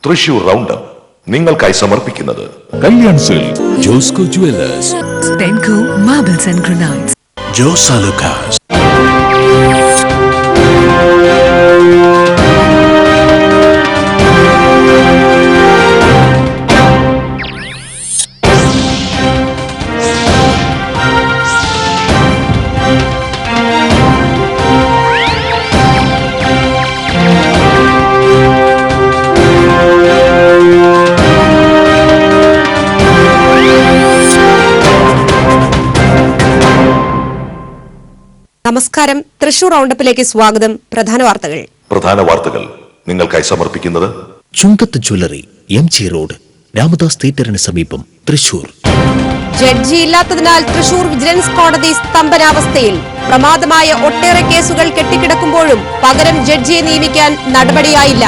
Thrissur roundup നിങ്ങൾക്കായി സമർപ്പിക്കുന്നത് Kalyan silk, Josco jewellers, Penco Marbles and Granites, Jose Alukkas. നമസ്കാരം. തൃശൂർ റൗണ്ടപ്പിലേക്ക് സ്വാഗതം. പ്രധാന വാർത്തകൾ നിങ്ങൾക്കായി സമർപ്പിക്കുന്നത് ചുങ്കത്ത് ജ്വല്ലറി, MG റോഡ്, രാമദാസ് തിയേറ്ററിന് സമീപം, തൃശൂർ. ജഡ്ജി ഇല്ലാത്തതിനാൽ തൃശൂർ വിജിലൻസ് കോടതി സ്തംഭനാവസ്ഥയിൽ. പ്രമാദമായ ഒട്ടേറെ കേസുകൾ കെട്ടിക്കിടക്കുമ്പോഴും പകരം ജഡ്ജിയെ നിയമിക്കാൻ നടപടിയായില്ല.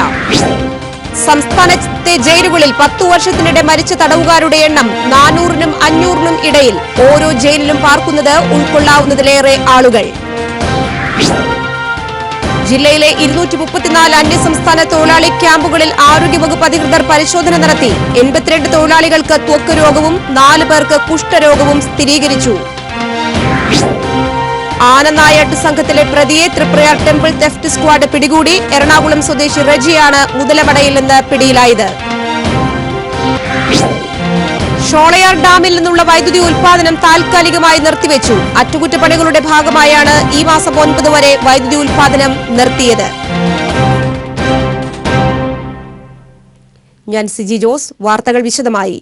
സംസ്ഥാനത്തെ ജയിലുകളിൽ 10 വർഷത്തിനിടെ മരിച്ച തടവുകാരുടെ എണ്ണം 400-നും 500-നും ഇടയിൽ. ഓരോ ജയിലിലും പാർക്കുന്നത് ഉൾക്കൊള്ളാവുന്നതിലേറെ ആളുകൾ. ജില്ലയിലെ 234 അന്യസംസ്ഥാന തൊഴിലാളി ക്യാമ്പുകളിൽ ആരോഗ്യവകുപ്പ് അധികൃതർ പരിശോധന നടത്തി. 82 തൊഴിലാളികൾക്ക് ത്വക്ക് രോഗവും 4 പേർക്ക് കുഷ്ഠരോഗവും സ്ഥിരീകരിച്ചു. ആനനായാട്ട് സംഘത്തിലെ പ്രതിയെ തൃപ്രയാർ ടെമ്പിൾ തെഫ്റ്റ് സ്ക്വാഡ് പിടികൂടി. എറണാകുളം സ്വദേശി റജിയാണ് മുതലമടയിൽ നിന്ന് പിടിയിലായത്. ഷോളയാർ ഡാമിൽ നിന്നുള്ള വൈദ്യുതി ഉൽപാദനം താൽക്കാലികമായി നിർത്തിവെച്ചു. അറ്റകുറ്റപ്പണികളുടെ ഭാഗമായാണ് ഈ മാസം 9 വരെ വൈദ്യുതി ഉൽപാദനം നിർത്തിയത്. ഞാൻ സിജി ജോസ്. വാർത്തകൾ വിശദമായി.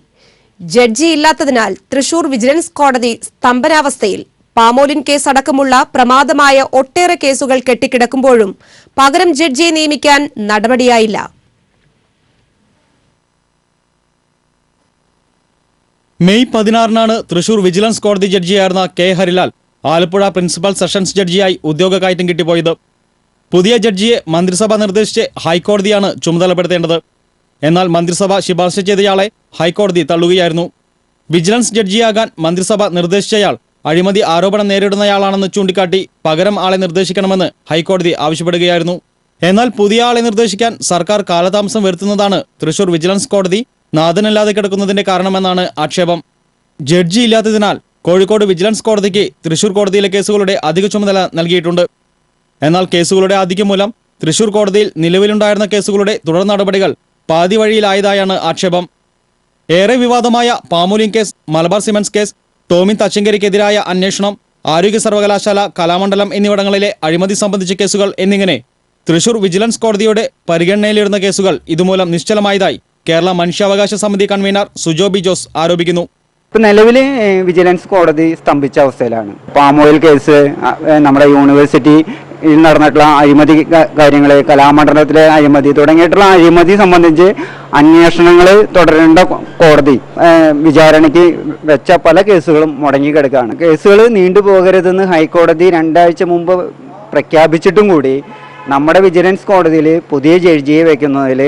ജഡ്ജി ഇല്ലാത്തതിനാൽ തൃശൂർ വിജിലൻസ് കോടതി സ്തംഭനാവസ്ഥയിൽ. പാമോലിൻ കേസ് അടക്കമുള്ള പ്രമാദമായ ഒട്ടേറെ കേസുകൾ കെട്ടിക്കിടക്കുമ്പോഴും പകരം ജഡ്ജിയെ നിയമിക്കാൻ നടപടിയായില്ല. മെയ് 16-നാണ് തൃശൂർ വിജിലൻസ് കോടതി ജഡ്ജിയായിരുന്ന K Harilal Alappuzha principal sessions ജഡ്ജിയായി ഉദ്യോഗകയറ്റം കിട്ടിപ്പോയത്. പുതിയ ജഡ്ജിയെ മന്ത്രിസഭ നിർദ്ദേശിച്ച് ഹൈക്കോടതിയാണ് ചുമതലപ്പെടുത്തേണ്ടത്. എന്നാൽ മന്ത്രിസഭ ശുപാർശ ചെയ്തയാളെ ഹൈക്കോടതി തള്ളുകയായിരുന്നു. വിജിലൻസ് ജഡ്ജിയാകാൻ മന്ത്രിസഭ നിർദ്ദേശിച്ചയാൾ അഴിമതി ആരോപണം നേരിടുന്നയാളാണെന്ന് ചൂണ്ടിക്കാട്ടി പകരം ആളെ നിർദ്ദേശിക്കണമെന്ന് ഹൈക്കോടതി ആവശ്യപ്പെടുകയായിരുന്നു. എന്നാൽ പുതിയ ആളെ നിർദ്ദേശിക്കാൻ സർക്കാർ കാലതാമസം വരുത്തുന്നതാണ് തൃശൂർ വിജിലൻസ് കോടതി നാഥനല്ലാതെ കിടക്കുന്നതിന്റെ കാരണമെന്നാണ് ആക്ഷേപം. ജഡ്ജി ഇല്ലാത്തതിനാൽ കോഴിക്കോട് വിജിലൻസ് കോടതിക്ക് തൃശൂർ കോടതിയിലെ കേസുകളുടെ അധിക ചുമതല നൽകിയിട്ടുണ്ട്. എന്നാൽ കേസുകളുടെ ആധിക്യം മൂലം തൃശൂർ കോടതിയിൽ നിലവിലുണ്ടായിരുന്ന കേസുകളുടെ തുടർ നടപടികൾ പാതി വഴിയിലായതായാണ് ആക്ഷേപം. ഏറെ വിവാദമായ palmolein case, Malabar cements case, Tomin തച്ചങ്കരിക്കെതിരായ അന്വേഷണം, ആരോഗ്യ സർവകലാശാല, കലാമണ്ഡലം എന്നിവിടങ്ങളിലെ അഴിമതി സംബന്ധിച്ച കേസുകൾ എന്നിങ്ങനെ തൃശൂർ വിജിലൻസ് കോടതിയുടെ പരിഗണനയിലിരുന്ന കേസുകൾ ഇതുമൂലം നിശ്ചലമായതായി കേരള മനുഷ്യാവകാശ സമിതി കൺവീനർ സുജോ ബി ജോസ് ആരോപിക്കുന്നു. ഇപ്പം നിലവിൽ വിജിലൻസ് കോടതി സ്തംഭിച്ച അവസ്ഥയിലാണ്. പാം ഓയിൽ കേസ്, നമ്മുടെ യൂണിവേഴ്സിറ്റിയിൽ നടന്നിട്ടുള്ള അഴിമതി കാര്യങ്ങൾ, കലാമണ്ഡലത്തിലെ അഴിമതി തുടങ്ങിയിട്ടുള്ള അഴിമതി സംബന്ധിച്ച് അന്വേഷണങ്ങൾ തുടരേണ്ട കോടതി വിചാരണയ്ക്ക് വെച്ച പല കേസുകളും മുടങ്ങിക്കിടക്കുകയാണ്. കേസുകൾ നീണ്ടുപോകരുതെന്ന് ഹൈക്കോടതി 2 ആഴ്ച മുമ്പ് പ്രഖ്യാപിച്ചിട്ടും കൂടി നമ്മുടെ വിജിലൻസ് കോടതിയിൽ പുതിയ ജഡ്ജിയെ വയ്ക്കുന്നതിൽ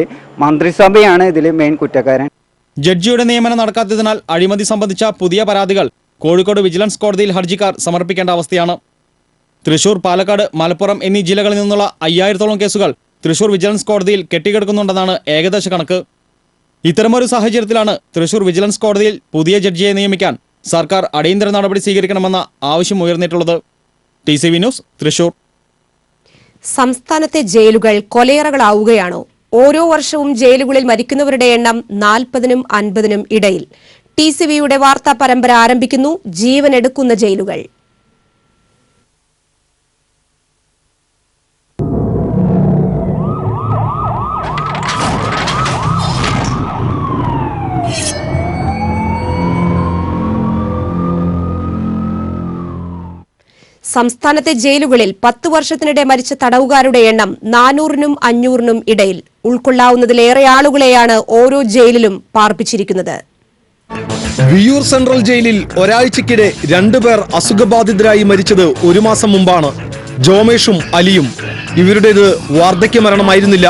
മന്ത്രിസഭയാണ് ഇതിൽ മെയിൻ കുറ്റക്കാരൻ. ജഡ്ജിയുടെ നിയമനം നടക്കാത്തതിനാൽ അഴിമതി സംബന്ധിച്ച പുതിയ പരാതികൾ കോഴിക്കോട് വിജിലൻസ് കോടതിയിൽ ഹർജിക്കാർ സമർപ്പിക്കേണ്ട അവസ്ഥയാണ്. തൃശൂർ, പാലക്കാട്, മലപ്പുറം എന്നീ ജില്ലകളിൽ നിന്നുള്ള 5000-ഓളം കേസുകൾ തൃശൂർ വിജിലൻസ് കോടതിയിൽ കെട്ടിക്കിടക്കുന്നുണ്ടെന്നാണ് ഏകദേശ കണക്ക്. ഇത്തരമൊരു സാഹചര്യത്തിലാണ് തൃശൂർ വിജിലൻസ് കോടതിയിൽ പുതിയ ജഡ്ജിയെ നിയമിക്കാൻ സർക്കാർ അടിയന്തര നടപടി സ്വീകരിക്കണമെന്ന ആവശ്യം ഉയർന്നിട്ടുള്ളത്. TCV news, Thrissur. സംസ്ഥാനത്തെ ജയിലുകൾ കൊലയറകളാവുകയാണോ? ഓരോ വർഷവും ജയിലുകളിൽ മരിക്കുന്നവരുടെ എണ്ണം 40-നും 50-നും ഇടയിൽ. TCVയുടെ വാർത്താ പരമ്പര ആരംഭിക്കുന്നു. ജീവനെടുക്കുന്ന ജയിലുകൾ. സംസ്ഥാനത്തെ ജയിലുകളിൽ 10 വർഷത്തിനിടെ മരിച്ച തടവുകാരുടെ എണ്ണം 400-നും 500-നും ഇടയിൽ. ഉൾക്കൊള്ളാവുന്നതിലേറെ ആളുകളെയാണ് ഓരോ ജയിലിലും പാർപ്പിച്ചിരിക്കുന്നത്. വിയൂർ സെൻട്രൽ ജയിലിൽ ഒരാഴ്ചക്കിടെ 2 പേർ അസുഖബാധിതരായി മരിച്ചത് 1 മാസം മുമ്പാണ്. ജോമേഷും അലിയും. ഇവരുടേത് വാർദ്ധക്യ മരണമായിരുന്നില്ല.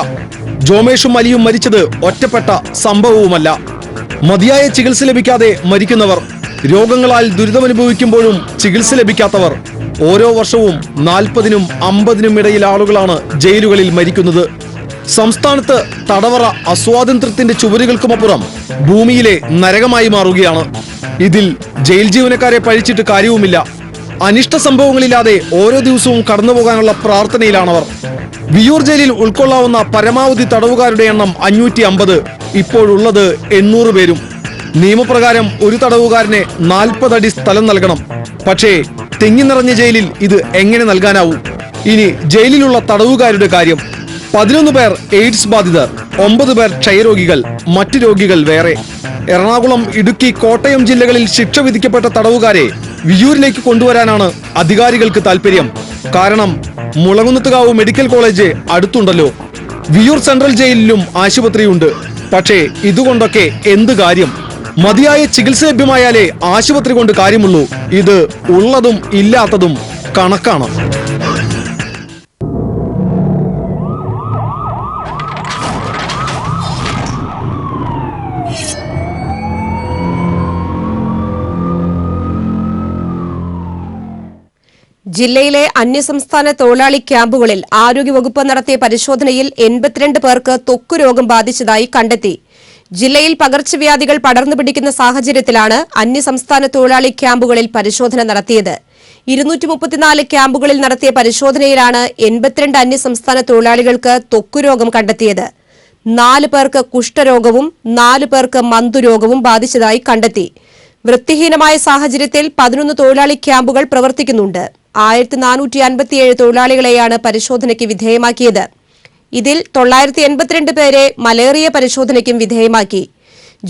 ജോമേഷും അലിയും മരിച്ചത് ഒറ്റപ്പെട്ട സംഭവവുമല്ല. മതിയായ ചികിത്സ ലഭിക്കാതെ മരിക്കുന്നവർ, രോഗങ്ങളാൽ ദുരിതമനുഭവിക്കുമ്പോഴും ചികിത്സ ലഭിക്കാത്തവർ. ഓരോ വർഷവും 40-നും 50-നും ഇടയിൽ ആളുകളാണ് ജയിലുകളിൽ മരിക്കുന്നത്. സംസ്ഥാനത്ത് തടവറ അസ്വാതന്ത്ര്യത്തിന്റെ ചുവരുകൾക്കുമപ്പുറം ഭൂമിയിലെ നരകമായി മാറുകയാണ്. ഇതിൽ ജയിൽ ജീവനക്കാരെ പഴിച്ചിട്ട് കാര്യവുമില്ല. അനിഷ്ട സംഭവങ്ങളില്ലാതെ ഓരോ ദിവസവും കടന്നുപോകാനുള്ള പ്രാർത്ഥനയിലാണവർ. വിയൂർ ജയിലിൽ ഉൾക്കൊള്ളാവുന്ന പരമാവധി തടവുകാരുടെ എണ്ണം 550. ഇപ്പോഴുള്ളത് 800 പേരും. നിയമപ്രകാരം ഒരു തടവുകാരന് 40 അടി സ്ഥലം നൽകണം. പക്ഷേ തിങ്ങി നിറഞ്ഞ ജയിലിൽ ഇത് എങ്ങനെ നൽകാനാവും? ഇനി ജയിലിലുള്ള തടവുകാരുടെ കാര്യം. 11 പേർ എയ്ഡ്സ് ബാധിതർ, 9 പേർ ക്ഷയരോഗികൾ, മറ്റു രോഗികൾ വേറെ. എറണാകുളം, ഇടുക്കി, കോട്ടയം ജില്ലകളിൽ ശിക്ഷ വിധിക്കപ്പെട്ട തടവുകാരെ വിയൂരിലേക്ക് കൊണ്ടുവരാനാണ് അധികാരികൾക്ക് താല്പര്യം. കാരണം മുളകുന്നത്തുകാവ് മെഡിക്കൽ കോളേജ് അടുത്തുണ്ടല്ലോ. വിയൂർ സെൻട്രൽ ജയിലിലും ആശുപത്രിയുണ്ട്. പക്ഷേ ഇതുകൊണ്ടൊക്കെ എന്ത് കാര്യം? മതിയായ ചികിത്സ ലഭ്യമായാലേ ആശുപത്രി കൊണ്ട് കാര്യമുള്ളൂ. ഇത് ഉള്ളതും ഇല്ലാത്തതും കണക്കാണ്. ജില്ലയിലെ അന്യസംസ്ഥാന തൊഴിലാളി ക്യാമ്പുകളിൽ ആരോഗ്യവകുപ്പ് നടത്തിയ പരിശോധനയിൽ 82 പേർക്ക് ത്വക്ക് രോഗം ബാധിച്ചതായി കണ്ടെത്തി. ജില്ലയിൽ പകർച്ചവ്യാധികൾ പടർന്നു പിടിക്കുന്ന സാഹചര്യത്തിലാണ് അന്യസംസ്ഥാന തൊഴിലാളി ക്യാമ്പുകളിൽ പരിശോധന നടത്തിയത്. 234 ക്യാമ്പുകളിൽ നടത്തിയ പരിശോധനയിലാണ് 82 അന്യസംസ്ഥാന തൊഴിലാളികൾക്ക് ത്വക്കുരോഗം കണ്ടെത്തിയത്. 4 പേർക്ക് കുഷ്ഠരോഗവും 4 പേർക്ക് മന്തുരോഗവും ബാധിച്ചതായി കണ്ടെത്തി. വൃത്തിഹീനമായ സാഹചര്യത്തിൽ 11 തൊഴിലാളി ക്യാമ്പുകൾ പ്രവർത്തിക്കുന്നുണ്ട്. 1457 തൊഴിലാളികളെയാണ് പരിശോധനയ്ക്ക് വിധേയമാക്കിയത്. ഇതിൽ 982 പേരെ മലേറിയ പരിശോധനയ്ക്കും വിധേയമാക്കി.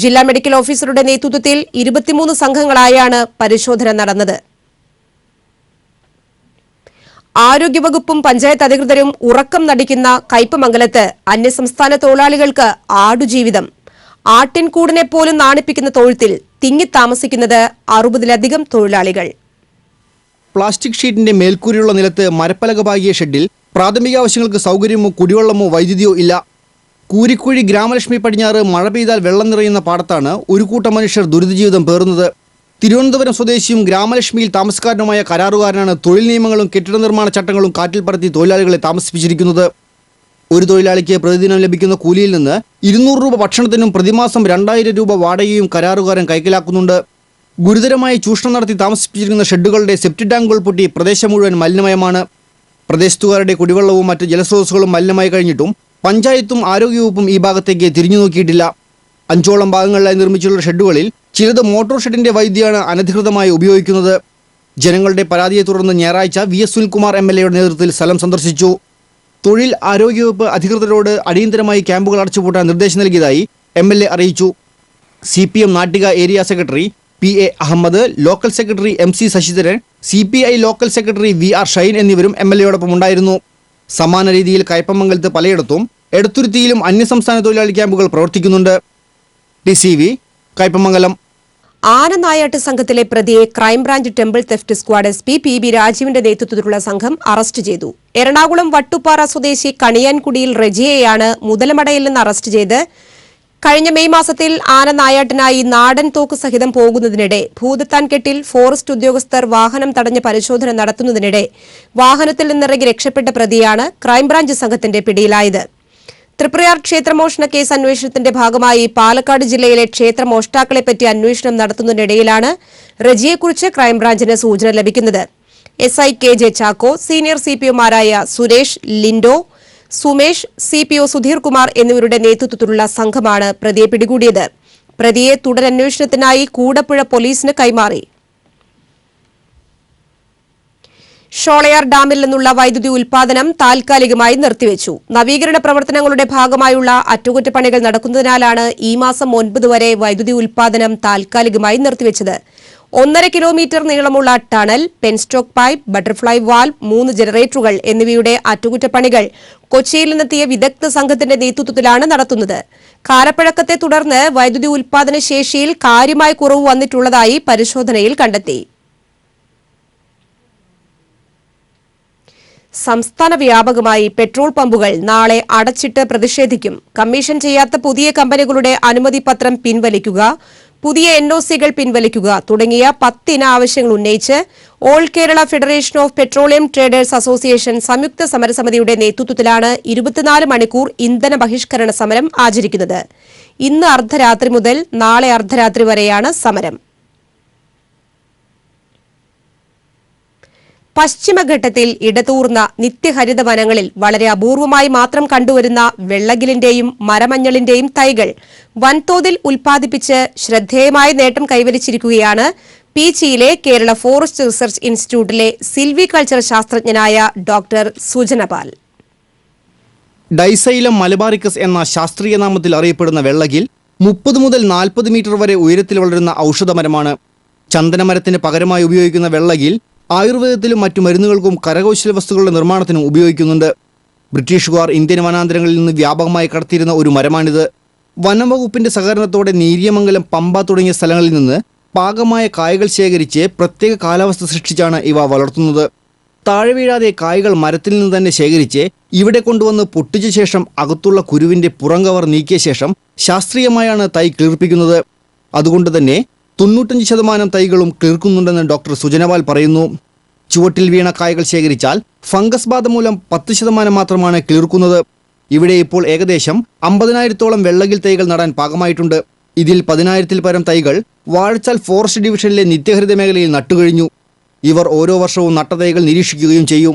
ജില്ലാ മെഡിക്കൽ ഓഫീസറുടെ നേതൃത്വത്തിൽ 23 സംഘങ്ങളായാണ് പരിശോധന നടന്നത്. ആരോഗ്യവകുപ്പും പഞ്ചായത്ത് അധികൃതരും ഉറക്കം നടിക്കുന്ന കയ്പമംഗലത്ത് അന്യസംസ്ഥാന തൊഴിലാളികൾക്ക് ആടുജീവിതം. ആട്ടിൻകൂടിനെ പോലും നാണിപ്പിക്കുന്ന തൊഴുത്തിൽ തിങ്ങിത്താമസിക്കുന്നത് 60-ലധികം തൊഴിലാളികൾ. പ്ലാസ്റ്റിക് ഷീറ്റിന്റെ മേൽക്കൂരയുള്ള നിലത്ത് മരപ്പലക പാകിയ ഷെഡിൽ പ്രാഥമിക ആവശ്യങ്ങൾക്ക് സൗകര്യമോ കുടിവെള്ളമോ വൈദ്യുതിയോ ഇല്ല. കൂരിക്കുഴി ഗ്രാമലക്ഷ്മി പടിഞ്ഞാറ് മഴ പെയ്താൽ വെള്ളം നിറയുന്ന പാടത്താണ് ഒരു കൂട്ടം മനുഷ്യർ ദുരിതജീവിതം പേറുന്നത്. തിരുവനന്തപുരം സ്വദേശിയും ഗ്രാമലക്ഷ്മിയിൽ താമസക്കാരനുമായ കരാറുകാരനാണ് തൊഴിൽ നിയമങ്ങളും കെട്ടിട നിർമ്മാണ ചട്ടങ്ങളും കാറ്റിൽ പറത്തി തൊഴിലാളികളെ താമസിപ്പിച്ചിരിക്കുന്നത്. ഒരു തൊഴിലാളിക്ക് പ്രതിദിനം ലഭിക്കുന്ന കൂലിയിൽ നിന്ന് 200 രൂപ ഭക്ഷണത്തിനും പ്രതിമാസം 2000 രൂപ വാടകയും കരാറുകാരൻ കൈക്കലാക്കുന്നുണ്ട്. ഗുരുതരമായി ചൂഷണം നടത്തി താമസിപ്പിച്ചിരിക്കുന്ന ഷെഡുകളുടെ സെപ്റ്റി ടാങ്കുകൾ പൊട്ടി പ്രദേശം മുഴുവൻ മലിനമയമാണ്. പ്രദേശത്തുകാരുടെ കുടിവെള്ളവും മറ്റ് ജലസ്രോതസ്സുകളും മലിനമായി കഴിഞ്ഞിട്ടും പഞ്ചായത്തും ആരോഗ്യവകുപ്പും ഈ ഭാഗത്തേക്ക് തിരിഞ്ഞു നോക്കിയിട്ടില്ല. 5ഓളം ഭാഗങ്ങളിലായി നിർമ്മിച്ചിട്ടുള്ള ഷെഡുകളിൽ ചിലത് മോട്ടോർ ഷെഡിന്റെ വൈദ്യുതിയാണ് അനധികൃതമായി ഉപയോഗിക്കുന്നത്. ജനങ്ങളുടെ പരാതിയെ തുടർന്ന് ഞായറാഴ്ച VS സുനിൽകുമാർ MLAയുടെ നേതൃത്വത്തിൽ സ്ഥലം സന്ദർശിച്ചു. തൊഴിൽ ആരോഗ്യവകുപ്പ് അധികൃതരോട് അടിയന്തരമായി ക്യാമ്പുകൾ അടച്ചുപൂട്ടാൻ നിർദ്ദേശം നൽകിയതായി MLA അറിയിച്ചു. CPM Nattika area secretary PA Ahammed, local secretary MC Sasidharan, CPI local secretary VR Shine എന്നിവരും MLAയോടൊപ്പം ഉണ്ടായിരുന്നു. സമാന രീതിയിൽ കയ്പമംഗലത്ത് പലയിടത്തും എടത്തുരുത്തിയിലും അന്യസംസ്ഥാന തൊഴിലാളി ക്യാമ്പുകൾ പ്രവർത്തിക്കുന്നുണ്ട്. TCV കയ്പമംഗലം. ആനനായാട്ട് സംഘത്തിലെ പ്രതിയെ crime branch temple theft squad SP PB രാജീവിന്റെ നേതൃത്വത്തിലുള്ള സംഘം അറസ്റ്റ് ചെയ്തു. എറണാകുളം വട്ടുപാറ സ്വദേശി കണിയാൻകുടിയിൽ റെജിയെയാണ് മുതലമടയിൽ നിന്ന് അറസ്റ്റ് ചെയ്ത്. കഴിഞ്ഞ മെയ് മാസത്തിൽ ആനനായാട്ടിനായി നാടൻ തോക്ക് സഹിതം പോകുന്നതിനിടെ ഭൂതത്താൻകെട്ടിൽ ഫോറസ്റ്റ് ഉദ്യോഗസ്ഥർ വാഹനം തടഞ്ഞ് പരിശോധന നടത്തുന്നതിനിടെ വാഹനത്തിൽ നിന്നിറങ്ങി രക്ഷപ്പെട്ട പ്രതിയാണ് ക്രൈംബ്രാഞ്ച് സംഘത്തിന്റെ പിടിയിലായത്. തൃപ്രയാർ ക്ഷേത്രമോഷണ കേസ് അന്വേഷണത്തിന്റെ ഭാഗമായി പാലക്കാട് ജില്ലയിലെ ക്ഷേത്രമോഷ്ടാക്കളെപ്പറ്റി അന്വേഷണം നടത്തുന്നതിനിടയിലാണ് റജിയെക്കുറിച്ച് ക്രൈംബ്രാഞ്ചിന് സൂചന ലഭിക്കുന്നത്. SI KJ ചാക്കോ, സീനിയർ CPOമാരായ സുരേഷ്, ലിൻഡോ, സുമേഷ്, CPO സുധീർ കുമാർ എന്നിവരുടെ നേതൃത്വത്തിലുള്ള സംഘമാണ് പ്രതിയെ പിടികൂടിയത്. പ്രതിയെ തുടരന്വേഷണത്തിനായി കൂടപ്പുഴ പോലീസിന് കൈമാറി. ഷോളയാർ ഡാമിൽ നിന്നുള്ള വൈദ്യുതി ഉൽപാദനം താൽക്കാലികമായി നിർത്തിവെച്ചു. നവീകരണ പ്രവർത്തനങ്ങളുടെ ഭാഗമായുള്ള അറ്റകുറ്റപ്പണികൾ നടക്കുന്നതിനാലാണ് ഈ മാസം 9 വരെ വൈദ്യുതി ഉൽപാദനം താൽക്കാലികമായി നിർത്തിവെച്ചത്. 1.5 കിലോമീറ്റർ നീളമുള്ള tunnel, penstock pipe, butterfly valve, 3 ജനറേറ്ററുകൾ എന്നിവയുടെ അറ്റകുറ്റപ്പണികൾ കൊച്ചിയിൽ നിന്നെത്തിയ വിദഗ്ധ സംഘത്തിന്റെ നേതൃത്വത്തിലാണ് നടത്തുന്നത്. കാലപ്പഴക്കത്തെ തുടർന്ന് വൈദ്യുതി ഉൽപാദന ശേഷിയിൽ കാര്യമായ കുറവ് വന്നിട്ടുള്ളതായി പരിശോധനയിൽ കണ്ടെത്തി. സംസ്ഥാന വ്യാപകമായി പെട്രോൾ പമ്പുകൾ നാളെ അടച്ചിട്ട് പ്രതിഷേധിക്കും. കമ്മീഷൻ ചെയ്യാത്ത പുതിയ കമ്പനികളുടെ അനുമതി പത്രം പിൻവലിക്കുക, പുതിയ NOCകൾ പിൻവലിക്കുക തുടങ്ങിയ 10 ഇന ആവശ്യങ്ങൾ ഉന്നയിച്ച് all Kerala federation of petroleum traders association സംയുക്ത സമരസമിതിയുടെ നേതൃത്വത്തിലാണ് 24 മണിക്കൂർ ഇന്ധന ബഹിഷ്കരണ സമരം ആചരിക്കുന്നത്. ഇന്ന് അർദ്ധരാത്രി മുതൽ നാളെ അർദ്ധരാത്രി വരെയാണ് സമരം. പശ്ചിമഘട്ടത്തിൽ ഇടതൂർന്ന നിത്യഹരിത വനങ്ങളിൽ വളരെ അപൂർവമായി മാത്രം കണ്ടുവരുന്ന വെള്ളഗിലിന്റെയും മരമഞ്ഞളിന്റെയും തൈകൾ വൻതോതിൽ ഉൽപ്പാദിപ്പിച്ച് ശ്രദ്ധേയമായ നേട്ടം കൈവരിച്ചിരിക്കുകയാണ് പീച്ചിയിലെ കേരള ഫോറസ്റ്റ് റിസർച്ച് ഇൻസ്റ്റിറ്റ്യൂട്ടിലെ സിൽവികൾച്ചർ ശാസ്ത്രജ്ഞനായ ഡോക്ടർ സുജനപാൽ. ഡൈസൈലം മലബാറിക്കസ് എന്ന ശാസ്ത്രീയ നാമത്തിൽ അറിയപ്പെടുന്ന വെള്ളഗിൽ 30 മുതൽ 40 മീറ്റർ വരെ ഉയരത്തിൽ വളരുന്ന ഔഷധമരമാണ്. ചന്ദനമരത്തിന് പകരമായി ഉപയോഗിക്കുന്ന വെള്ളഗിൽ ആയുർവേദത്തിലും മറ്റു മരുന്നുകൾക്കും കരകൗശല വസ്തുക്കളുടെ നിർമ്മാണത്തിനും ഉപയോഗിക്കുന്നുണ്ട്. ബ്രിട്ടീഷുകാർ ഇന്ത്യൻ വനാന്തരങ്ങളിൽ നിന്ന് വ്യാപകമായി കടത്തിയിരുന്ന ഒരു മരമാണിത്. വനം വകുപ്പിന്റെ സഹകരണത്തോടെ നീരിയമംഗലം, പമ്പ തുടങ്ങിയ സ്ഥലങ്ങളിൽ നിന്ന് പാകമായ കായകൾ ശേഖരിച്ച് പ്രത്യേക കാലാവസ്ഥ സൃഷ്ടിച്ചാണ് ഇവ വളർത്തുന്നത്. താഴെ വീഴാതെ കായകൾ മരത്തിൽ നിന്ന് തന്നെ ശേഖരിച്ച് ഇവിടെ കൊണ്ടുവന്ന് പൊട്ടിച്ച ശേഷം അകത്തുള്ള കുരുവിന്റെ പുറംകവർ നീക്കിയ ശേഷം ശാസ്ത്രീയമായാണ് തൈ കിളിർപ്പിക്കുന്നത്. അതുകൊണ്ട് തന്നെ 95% തൈകളും കിളിർക്കുന്നുണ്ടെന്ന് ഡോക്ടർ സുജനപാൽ പറയുന്നു. ചുവട്ടിൽ വീണ കായകൾ ശേഖരിച്ചാൽ ഫംഗസ് ബാധ മൂലം 10% മാത്രമാണ് കിളിർക്കുന്നത്. ഇവിടെ ഇപ്പോൾ ഏകദേശം 50,000-ഓളം വെള്ളഗിൽ തൈകൾ നടാൻ പാകമായിട്ടുണ്ട്. ഇതിൽ 10,000-ൽ പരം തൈകൾ വാഴച്ചാൽ ഫോറസ്റ്റ് ഡിവിഷനിലെ നിത്യഹരിത മേഖലയിൽ നട്ടുകഴിഞ്ഞു. ഇവർ ഓരോ വർഷവും നട്ട തൈകൾ നിരീക്ഷിക്കുകയും ചെയ്യും.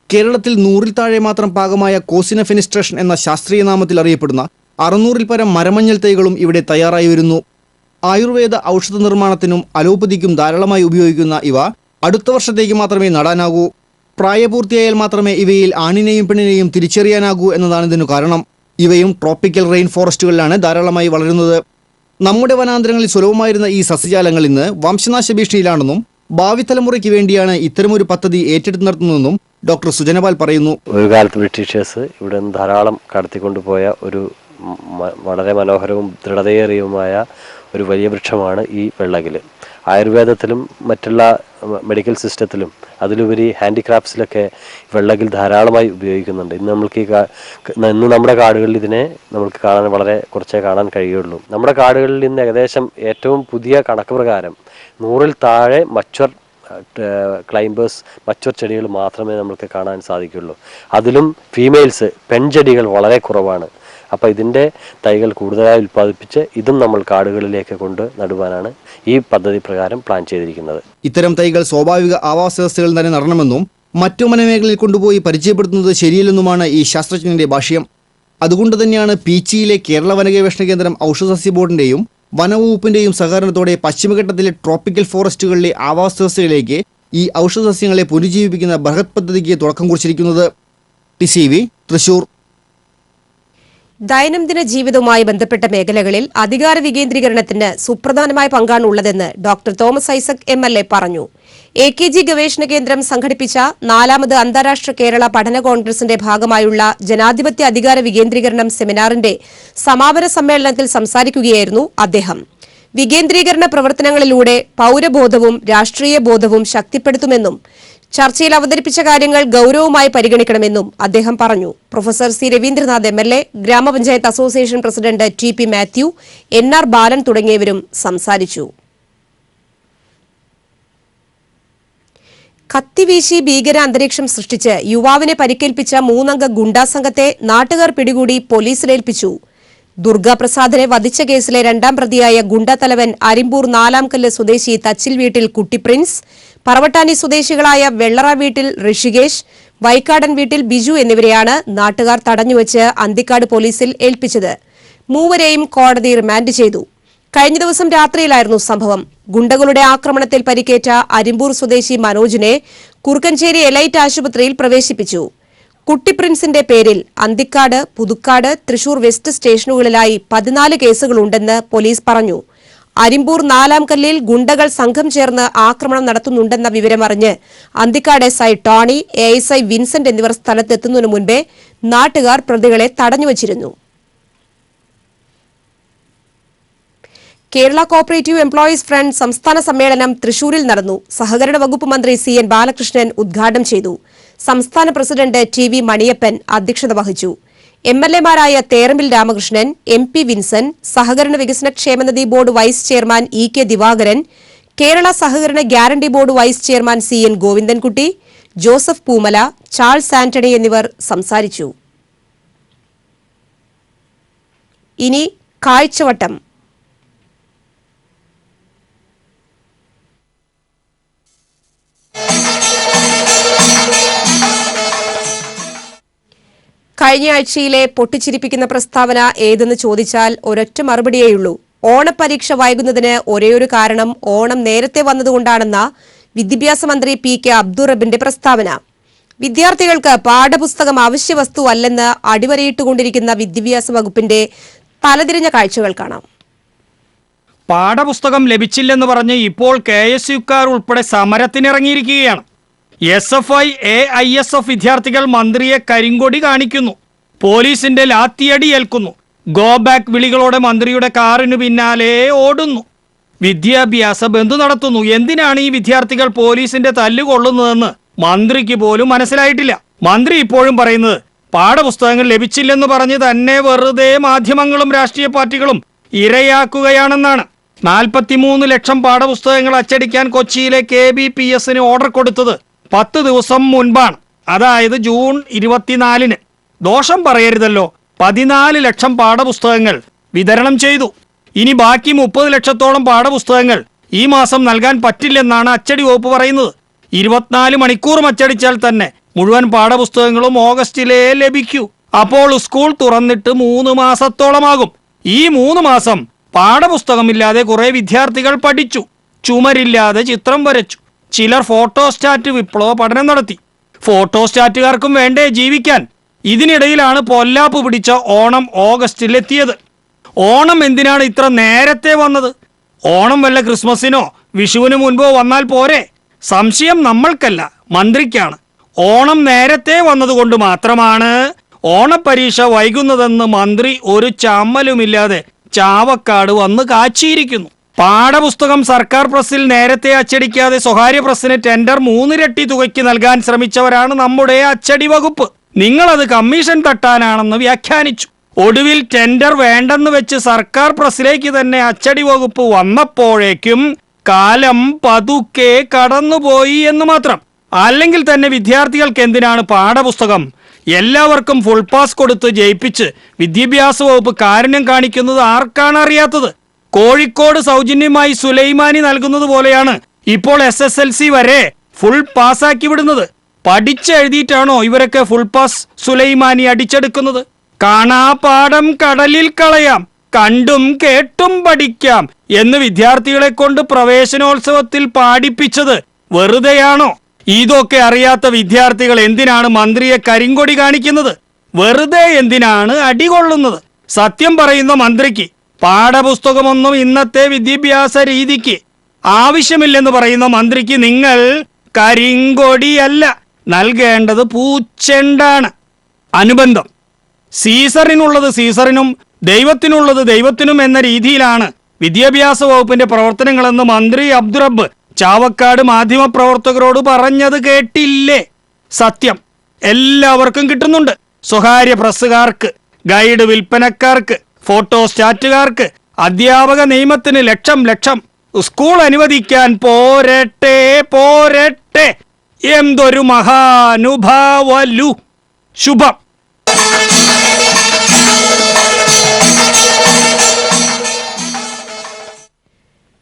കേരളത്തിൽ 100-ൽ താഴെ മാത്രം പാകമായ കോസിന ഫെനിസ്ട്രേഷൻ എന്ന ശാസ്ത്രീയ നാമത്തിൽ അറിയപ്പെടുന്ന 600-ൽ പരം മരമഞ്ഞൾ തൈകളും ഇവിടെ തയ്യാറായി വരുന്നു. ആയുർവേദ ഔഷധ നിർമ്മാണത്തിനും അലോപ്പതിക്കും ധാരാളമായി ഉപയോഗിക്കുന്ന ഇവ അടുത്ത വർഷത്തേക്ക് മാത്രമേ നടാനാകൂ. പ്രായപൂർത്തിയായാൽ മാത്രമേ ഇവയിൽ ആണിനെയും പെണ്ണിനെയും തിരിച്ചറിയാനാകൂ എന്നതാണ് ഇതിനു കാരണം. ഇവയും ട്രോപ്പിക്കൽ റെയിൻ ഫോറസ്റ്റുകളിലാണ് ധാരാളമായി വളരുന്നത്. നമ്മുടെ വനാന്തരങ്ങളിൽ സുലഭമായിരുന്ന ഈ സസ്യജാലങ്ങൾ ഇന്ന് വംശനാശ ഭീഷണിയിലാണെന്നും ഭാവി തലമുറയ്ക്ക് വേണ്ടിയാണ് ഇത്തരമൊരു പദ്ധതി ഏറ്റെടുത്ത് നടത്തുന്നതെന്നും ഡോക്ടർ സുജനപാൽ പറയുന്നു. ഒരു കാലത്ത് ബ്രിട്ടീഷേഴ്സ് ഇവിടെ നിന്ന് ധാരാളം കടത്തിക്കൊണ്ടുപോയ ഒരു വളരെ മനോഹരവും ദൃഢതയേറിയതുമായ ഒരു വലിയ വൃക്ഷമാണ് ഈ വെള്ളഗിൽ. ആയുർവേദത്തിലും മറ്റുള്ള മെഡിക്കൽ സിസ്റ്റത്തിലും അതിലുപരി ഹാൻഡിക്രാഫ്റ്റ്സിലൊക്കെ വെള്ളഗിൽ ധാരാളമായി ഉപയോഗിക്കുന്നുണ്ട്. ഇന്ന് നമ്മുടെ കാടുകളിൽ ഇതിനെ നമുക്ക് കാണാൻ വളരെ കുറച്ചേ കാണാൻ കഴിയുള്ളൂ. നമ്മുടെ കാടുകളിൽ ഇന്ന് ഏകദേശം ഏറ്റവും പുതിയ കണക്ക് പ്രകാരം 100-ൽ താഴെ മച്വർ ക്ലൈംബേഴ്സ്, മച്വർ ചെടികൾ മാത്രമേ നമുക്ക് കാണാൻ സാധിക്കുള്ളൂ. അതിലും ഫീമെയിൽസ്, പെൺചെടികൾ വളരെ കുറവാണ്. അപ്പോൾ ഇതിൻ്റെ തൈകൾ കൂടുതലായി ഉൽപ്പാദിപ്പിച്ച് ഇതും നമ്മൾ കാടുകളിലേക്ക് കൊണ്ട് നടുവാനാണ് ഈ പദ്ധതി പ്രകാരം പ്ലാൻ ചെയ്തിരിക്കുന്നത്. ഇത്തരം തൈകൾ സ്വാഭാവിക ആവാസ വ്യവസ്ഥകളിൽ തന്നെ നടണമെന്നും മറ്റു വനമേഖലയിൽ കൊണ്ടുപോയി പരിചയപ്പെടുത്തുന്നത് ശരിയല്ലെന്നുമാണ് ഈ ശാസ്ത്രജ്ഞന്റെ ഭാഷ്യം. അതുകൊണ്ട് തന്നെയാണ് പീച്ചിയിലെ കേരള വനഗവേഷണ കേന്ദ്രം ഔഷധസസ്യ ബോർഡിന്റെയും വനവകുപ്പിന്റെയും സഹകരണത്തോടെ പശ്ചിമഘട്ടത്തിലെ ട്രോപ്പിക്കൽ ഫോറസ്റ്റുകളിലെ ആവാസ വ്യവസ്ഥയിലേക്ക് ഈ ഔഷധസസ്യങ്ങളെ പുനരുജ്ജീവിപ്പിക്കുന്ന ബൃഹത് പദ്ധതിക്ക് തുടക്കം കുറിച്ചിരിക്കുന്നത്. TCV തൃശൂർ. ദൈനംദിന ജീവിതവുമായി ബന്ധപ്പെട്ട മേഖലകളിൽ അധികാര വികേന്ദ്രീകരണത്തിന് സുപ്രധാനമായ പങ്കാണ് ഉള്ളതെന്ന് ഡോക്ടർ തോമസ് ഐസക് MLA പറഞ്ഞു. AKG ഗവേഷണ കേന്ദ്രം സംഘടിപ്പിച്ച 4ാമത് അന്താരാഷ്ട്ര കേരള പഠന കോൺഗ്രസിന്റെ ഭാഗമായുള്ള ജനാധിപത്യ അധികാര വികേന്ദ്രീകരണം സെമിനാറിന്റെ സമാപന സമ്മേളനത്തിൽ സംസാരിക്കുകയായിരുന്നു അദ്ദേഹം. വികേന്ദ്രീകരണ പ്രവർത്തനങ്ങളിലൂടെ പൌരബോധവും രാഷ്ട്രീയ ബോധവും ശക്തിപ്പെടുത്തുമെന്നും ചർച്ചയിൽ അവതരിപ്പിച്ച കാര്യങ്ങൾ ഗൌരവമായി പരിഗണിക്കണമെന്നും അദ്ദേഹം പറഞ്ഞു. Professor C. രവീന്ദ്രനാഥ് MLA, ഗ്രാമപഞ്ചായത്ത് association president TP Mathew, NR ബാലൻ തുടങ്ങിയവരും സംസാരിച്ചു. കത്തിവീശി ഭീകര അന്തരീക്ഷം സൃഷ്ടിച്ച് യുവാവിനെ പരിക്കേൽപ്പിച്ച 3-അംഗ ഗുണ്ടാ സംഘത്തെ നാട്ടുകാർ പിടികൂടി പോലീസിലേൽപ്പിച്ചു. ദുർഗാപ്രസാദിനെ വധിച്ച കേസിലെ 2ാം പ്രതിയായ ഗുണ്ടാ തലവൻ അരിമ്പൂർ 4-ാംകല്ല് സ്വദേശി തച്ചിൽ വീട്ടിൽ കുട്ടി പ്രിൻസ്, പറവട്ടാനി സ്വദേശികളായ വെള്ളറ വീട്ടിൽ ഋഷികേഷ്, വൈക്കാടൻ വീട്ടിൽ ബിജു എന്നിവരെയാണ് നാട്ടുകാർ തടഞ്ഞുവച്ച് അന്തിക്കാട് പോലീസിൽ ഏൽപ്പിച്ചത്. 3 കോടതി റിമാൻഡ് ചെയ്തു. കഴിഞ്ഞ ദിവസം രാത്രിയിലായിരുന്നു സംഭവം. ഗുണ്ടകളുടെ ആക്രമണത്തിൽ പരിക്കേറ്റ അരിമ്പൂർ സ്വദേശി മനോജിനെ കുറുക്കഞ്ചേരി എലൈറ്റ് ആശുപത്രിയിൽ പ്രവേശിപ്പിച്ചു. കുട്ടി പ്രിൻസിന്റെ പേരിൽ അന്തിക്കാട്, പുതുക്കാട്, തൃശൂർ വെസ്റ്റ് സ്റ്റേഷനുകളിലായി 14 കേസുകളുണ്ടെന്ന് പോലീസ് പറഞ്ഞു. അരിമ്പൂർ 4-ാംകല്ലിൽ ഗുണ്ടകൾ സംഘം ചേർന്ന് ആക്രമണം നടത്തുന്നുണ്ടെന്ന വിവരമറിഞ്ഞ് Anthikad SI Tony, ASI Vincent എന്നിവർ സ്ഥലത്തെത്തുന്നതിനു മുൻപേ നാട്ടുകാർ പ്രതികളെ തടഞ്ഞുവച്ചിരുന്നു. കേരള കോഓപ്പറേറ്റീവ് എംപ്ലോയീസ് ഫ്രണ്ട് സംസ്ഥാന സമ്മേളനം തൃശൂരിൽ നടന്നു. സഹകരണ വകുപ്പ് മന്ത്രി CN ബാലകൃഷ്ണൻ ഉദ്ഘാടനം ചെയ്തു. സംസ്ഥാന പ്രസിഡന്റ് TV മണിയപ്പൻ അധ്യക്ഷത വഹിച്ചു. MLA-മാരായ തേറമ്പിൽ രാമകൃഷ്ണൻ, MP വിൻസെന്റ്, സഹകരണ വികസന ക്ഷേമനിധി board vice chairman EK Divakaran, Kerala സഹകരണ guarantee board vice chairman CN Govindankutty, Joseph Poomala, Charles Antony എന്നിവർ സംസാരിച്ചു. ഇനി കാഴ്ചവട്ടം. കഴിഞ്ഞ ആഴ്ചയിലെ പൊട്ടിച്ചിരിപ്പിക്കുന്ന പ്രസ്താവന ഏതെന്ന് ചോദിച്ചാൽ ഒരൊറ്റ മറുപടിയേയുള്ളൂ. ഓണപരീക്ഷ വൈകുന്നതിന് ഒരേയൊരു കാരണം ഓണം നേരത്തെ വന്നതുകൊണ്ടാണെന്ന വിദ്യാഭ്യാസ മന്ത്രി PK അബ്ദുൾ റബ്ബിന്റെ പ്രസ്താവന. വിദ്യാർത്ഥികൾക്ക് പാഠപുസ്തകം അവശ്യ വസ്തുവല്ലെന്ന് അടിവരയിട്ടുകൊണ്ടിരിക്കുന്ന വിദ്യാഭ്യാസ വകുപ്പിന്റെ തലതിരിഞ്ഞ കാഴ്ചകൾ കാണാം. പാഠപുസ്തകം ലഭിച്ചില്ലെന്ന് പറഞ്ഞ് ഇപ്പോൾ KSUക്കാർ ഉൾപ്പെടെ സമരത്തിനിറങ്ങിയിരിക്കുകയാണ്. SFI AISF വിദ്യാർത്ഥികൾ മന്ത്രിയെ കരിങ്കൊടി കാണിക്കുന്നു, പോലീസിന്റെ ലാത്തിയടി ഏൽക്കുന്നു, ഗോ ബാക്ക് വിളികളോടെ മന്ത്രിയുടെ കാറിനു പിന്നാലെ ഓടുന്നു, വിദ്യാഭ്യാസ ബന്ധു നടത്തുന്നു. എന്തിനാണ് ഈ വിദ്യാർത്ഥികൾ പോലീസിന്റെ തല്ലുകൊള്ളുന്നതെന്ന് മന്ത്രിക്ക് പോലും മനസ്സിലായിട്ടില്ല. മന്ത്രി ഇപ്പോഴും പറയുന്നത് പാഠപുസ്തകങ്ങൾ ലഭിച്ചില്ലെന്ന് പറഞ്ഞ് തന്നെ വെറുതെ മാധ്യമങ്ങളും രാഷ്ട്രീയ പാർട്ടികളും ഇരയാക്കുകയാണെന്നാണ്. 43 ലക്ഷം പാഠപുസ്തകങ്ങൾ അച്ചടിക്കാൻ കൊച്ചിയിലെ KBPS-ന് ഓർഡർ കൊടുത്തത് 10 ദിവസം മുൻപാണ്, അതായത് ജൂൺ 24-ന്. ദോഷം പറയരുതല്ലോ, 14 ലക്ഷം പാഠപുസ്തകങ്ങൾ വിതരണം ചെയ്തു. ഇനി ബാക്കി 30 ലക്ഷത്തോളം പാഠപുസ്തകങ്ങൾ ഈ മാസം നൽകാൻ പറ്റില്ലെന്നാണ് അച്ചടി വകുപ്പ് പറയുന്നത്. 24 മണിക്കൂറും അച്ചടിച്ചാൽ തന്നെ മുഴുവൻ പാഠപുസ്തകങ്ങളും ഓഗസ്റ്റിലേ ലഭിക്കൂ. അപ്പോൾ സ്കൂൾ തുറന്നിട്ട് 3 മാസത്തോളമാകും. ഈ 3 മാസം പാഠപുസ്തകമില്ലാതെ കുറെ വിദ്യാർത്ഥികൾ പഠിച്ചു, ചുമരില്ലാതെ ചിത്രം വരച്ചു, ചിലർ ഫോട്ടോസ്റ്റാറ്റ് വിപ്ലവ പഠനം നടത്തി. ഫോട്ടോസ്റ്റാറ്റുകാർക്കും വേണ്ടേ ജീവിക്കാൻ? ഇതിനിടയിലാണ് പൊല്ലാപ്പ് പിടിച്ച ഓണം ഓഗസ്റ്റിൽ എത്തിയത്. ഓണം എന്തിനാണ് ഇത്ര നേരത്തെ വന്നത്? ഓണം വല്ല ക്രിസ്മസിനോ വിഷുവിന് മുൻപോ വന്നാൽ പോരെ? സംശയം നമ്മൾക്കല്ല, മന്ത്രിക്കാണ്. ഓണം നേരത്തെ വന്നതുകൊണ്ട് മാത്രമാണ് ഓണപരീക്ഷ വൈകുന്നതെന്ന് മന്ത്രി ഒരു ചമ്മലുമില്ലാതെ ചാവക്കാട് വന്ന് കാച്ചിയിരിക്കുന്നു. പാഠപുസ്തകം സർക്കാർ പ്രസ്സിൽ നേരത്തെ അച്ചടിക്കാതെ സ്വകാര്യ പ്രസ്സിന് ടെൻഡർ 3 ഇരട്ടി തുകയ്ക്ക് നൽകാൻ ശ്രമിച്ചവരാണ് നമ്മുടെ അച്ചടി വകുപ്പ്. നിങ്ങളത് കമ്മീഷൻ തട്ടാനാണെന്ന് വ്യാഖ്യാനിച്ചു. ഒടുവിൽ ടെൻഡർ വേണ്ടെന്ന് വെച്ച് സർക്കാർ പ്രസ്സിലേക്ക് തന്നെ അച്ചടി വകുപ്പ് വന്നപ്പോഴേക്കും കാലം പതുക്കെ കടന്നുപോയി എന്ന് മാത്രം. അല്ലെങ്കിൽ തന്നെ വിദ്യാർത്ഥികൾക്ക് എന്തിനാണ് പാഠപുസ്തകം? എല്ലാവർക്കും ഫുൾ പാസ് കൊടുത്ത് ജയിപ്പിച്ച് വിദ്യാഭ്യാസ വകുപ്പ് കാരുണ്യം കാണിക്കുന്നത് ആർക്കാണ് അറിയാത്തത്? കോഴിക്കോട് സൗജന്യമായി സുലൈമാനി നൽകുന്നത് പോലെയാണ് ഇപ്പോൾ SSLC വരെ ഫുൾ പാസ്സാക്കി വിടുന്നത്. പഠിച്ചെഴുതിയിട്ടാണോ ഇവരൊക്കെ ഫുൾ പാസ് സുലൈമാനി അടിച്ചെടുക്കുന്നത്? കാണാപാഠം കടലിൽ കളയാം, കണ്ടും കേട്ടും പഠിക്കാം എന്ന് വിദ്യാർത്ഥികളെ കൊണ്ട് പ്രവേശനോത്സവത്തിൽ പാടിപ്പിച്ചത് വെറുതെയാണോ? ഇതൊക്കെ അറിയാത്ത വിദ്യാർത്ഥികൾ എന്തിനാണ് മന്ത്രിയെ കരിങ്കൊടി കാണിക്കുന്നത്? വെറുതെ എന്തിനാണ് അടികൊള്ളുന്നത്? സത്യം പറയുന്ന മന്ത്രിക്ക് പാഠപുസ്തകമൊന്നും ഇന്നത്തെ വിദ്യാഭ്യാസ രീതിക്ക് ആവശ്യമില്ലെന്ന് പറയുന്ന മന്ത്രിക്ക് നിങ്ങൾ കരിങ്കൊടിയല്ല നൽകേണ്ടത്, പൂച്ചെണ്ടാണ്. അനുബന്ധം സീസറിനുള്ളത് സീസറിനും ദൈവത്തിനുള്ളത് ദൈവത്തിനും എന്ന രീതിയിലാണ് വിദ്യാഭ്യാസ വകുപ്പിന്റെ പ്രവർത്തനങ്ങളെന്ന് മന്ത്രി അബ്ദുൾ റബ്ബ് ചാവക്കാട് മാധ്യമപ്രവർത്തകരോട് പറഞ്ഞത് കേട്ടില്ലേ? സത്യം എല്ലാവർക്കും കിട്ടുന്നുണ്ട്. സ്വകാര്യ പ്രസ്സുകാർക്ക്, ഗൈഡ് വിൽപ്പനക്കാർക്ക്, ഫോട്ടോസ്റ്റാറ്റുകാർക്ക്, അധ്യാപക നിയമത്തിന് ലക്ഷം സ്കൂൾ അനുവദിക്കാൻ പോരട്ടെ പോരട്ടെ. എന്തൊരു മഹാനുഭാവലു. ശുഭം.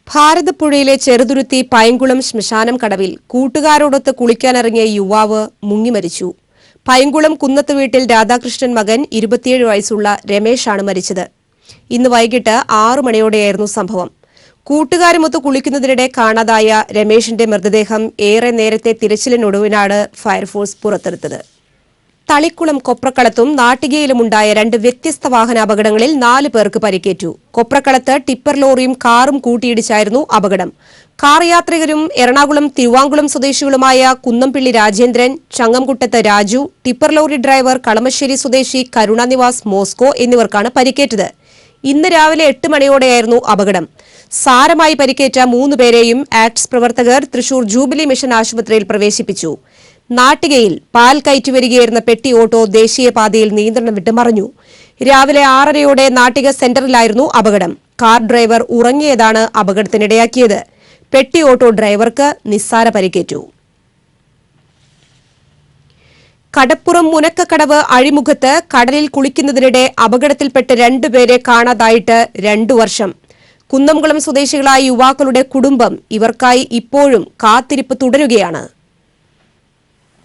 ഭാരതപ്പുഴയിലെ ചെറുതുരുത്തി പൈങ്കുളം ശ്മശാനം കടവിൽ കൂട്ടുകാരോടൊത്ത് കുളിക്കാനിറങ്ങിയ യുവാവ് മുങ്ങിമരിച്ചു. പൈങ്കുളം കുന്നത്ത് വീട്ടിൽ രാധാകൃഷ്ണൻ മകൻ 27 വയസ്സുള്ള രമേശാണ് മരിച്ചത്. ഇന്ന് വൈകിട്ട് 6 മണിയോടെയായിരുന്നു സംഭവം. കൂട്ടുകാരുമൊത്ത് കുളിക്കുന്നതിനിടെ കാണാതായ രമേശിന്റെ മൃതദേഹം ഏറെ നേരത്തെ തിരച്ചിലിനൊടുവിനാണ് ഫയർഫോഴ്സ് പുറത്തെടുത്തത്. തളിക്കുളം കൊപ്രക്കളത്തും നാട്ടികയിലുമുണ്ടായ 2 വ്യത്യസ്ത വാഹനാപകടങ്ങളിൽ 4 പേർക്ക് പരിക്കേറ്റു. കൊപ്രക്കളത്ത് ടിപ്പർ ലോറിയും കാറും കൂട്ടിയിടിച്ചായിരുന്നു അപകടം. കാർ യാത്രികരും എറണാകുളം തിരുവാങ്കുളം സ്വദേശികളുമായ Kunnampilly Rajendran, Changamkuttath Raju, tipper lorry driver Kalamassery സ്വദേശി കരുണാനിവാസ് മോസ്കോ എന്നിവർക്കാണ് പരിക്കേറ്റത്. ഇന്ന് രാവിലെ 8 മണിയോടെയായിരുന്നു അപകടം. സാരമായി പരിക്കേറ്റ 3 പേരെയും ആക്ട്സ് പ്രവർത്തകർ തൃശൂർ ജൂബിലി മിഷൻ ആശുപത്രിയിൽ പ്രവേശിപ്പിച്ചു. നാട്ടികയിൽ പാൽ കയറ്റിവരികയായിരുന്ന പെട്ടി ഓട്ടോ ദേശീയപാതയിൽ നിയന്ത്രണം വിട്ട് മറിഞ്ഞു. രാവിലെ 6:30യോടെ നാട്ടിക സെന്ററിലായിരുന്നു അപകടം. കാർ ഡ്രൈവർ ഉറങ്ങിയതാണ് അപകടത്തിനിടയാക്കിയത്. പെട്ടി ഓട്ടോ ഡ്രൈവർക്ക് നിസ്സാര പരിക്കേറ്റു. കടപ്പുറം മുനക്കക്കടവ് അഴിമുഖത്ത് കടലിൽ കുളിക്കുന്നതിനിടെ അപകടത്തിൽപ്പെട്ട് 2 പേരെ കാണാതായിട്ട് 2 വർഷം. കുന്നംകുളം സ്വദേശികളായ യുവാക്കളുടെ കുടുംബം ഇവർക്കായി ഇപ്പോഴും കാത്തിരിപ്പ് തുടരുകയാണ്.